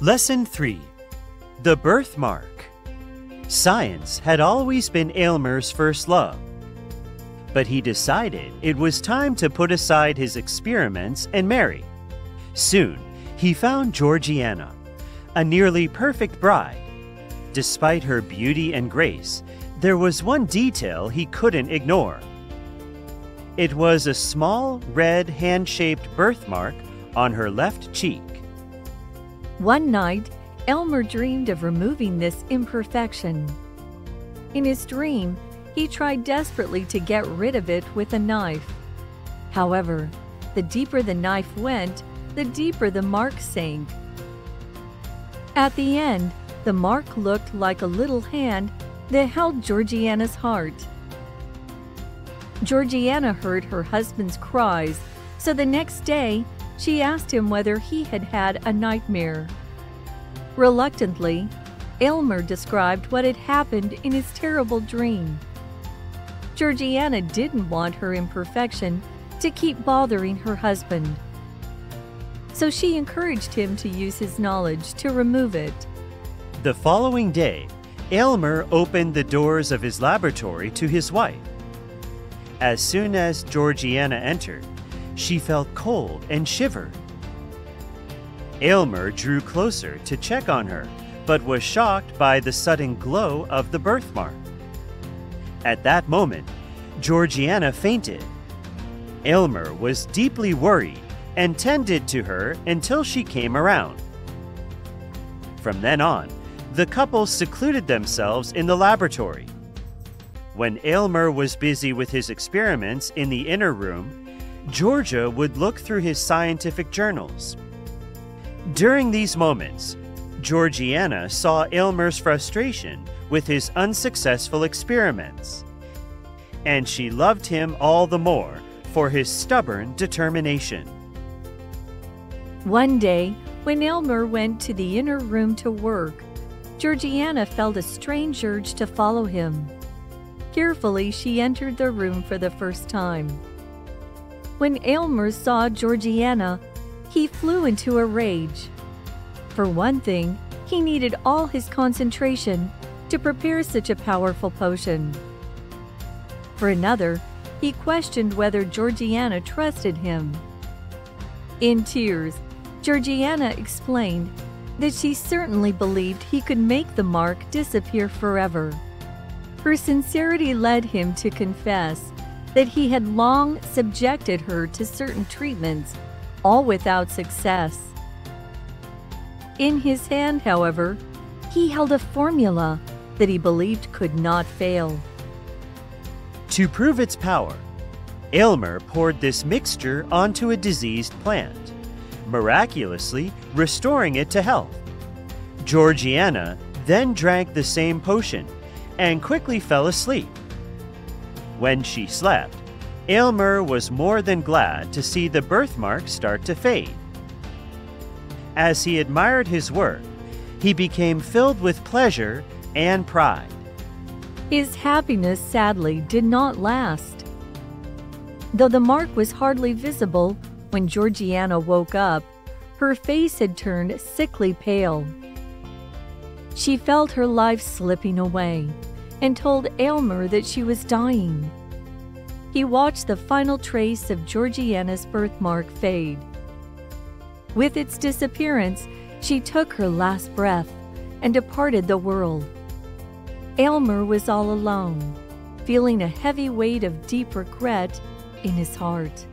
Lesson 3. The Birthmark. Science had always been Aylmer's first love, but he decided it was time to put aside his experiments and marry. Soon, he found Georgiana, a nearly perfect bride. Despite her beauty and grace, there was one detail he couldn't ignore. It was a small, red, hand-shaped birthmark on her left cheek. One night, Aylmer dreamed of removing this imperfection. In his dream, he tried desperately to get rid of it with a knife. However, the deeper the knife went, the deeper the mark sank. At the end, the mark looked like a little hand that held Georgiana's heart. Georgiana heard her husband's cries, so the next day, she asked him whether he had had a nightmare. Reluctantly, Aylmer described what had happened in his terrible dream. Georgiana didn't want her imperfection to keep bothering her husband, so she encouraged him to use his knowledge to remove it. The following day, Aylmer opened the doors of his laboratory to his wife. As soon as Georgiana entered, she felt cold and shivered. Aylmer drew closer to check on her, but was shocked by the sudden glow of the birthmark. At that moment, Georgiana fainted. Aylmer was deeply worried and tended to her until she came around. From then on, the couple secluded themselves in the laboratory. When Aylmer was busy with his experiments in the inner room, Georgia would look through his scientific journals. During these moments, Georgiana saw Aylmer's frustration with his unsuccessful experiments, and she loved him all the more for his stubborn determination. One day, when Aylmer went to the inner room to work, Georgiana felt a strange urge to follow him. Carefully, she entered the room for the first time. When Aylmer saw Georgiana, he flew into a rage. For one thing, he needed all his concentration to prepare such a powerful potion. For another, he questioned whether Georgiana trusted him. In tears, Georgiana explained that she certainly believed he could make the mark disappear forever. Her sincerity led him to confess that he had long subjected her to certain treatments, all without success. In his hand, however, he held a formula that he believed could not fail. To prove its power, Aylmer poured this mixture onto a diseased plant, miraculously restoring it to health. Georgiana then drank the same potion and quickly fell asleep. When she slept, Aylmer was more than glad to see the birthmark start to fade. As he admired his work, he became filled with pleasure and pride. His happiness sadly did not last. Though the mark was hardly visible when Georgiana woke up, her face had turned sickly pale. She felt her life slipping away and told Aylmer that she was dying. He watched the final trace of Georgiana's birthmark fade. With its disappearance, she took her last breath and departed the world. Aylmer was all alone, feeling a heavy weight of deep regret in his heart.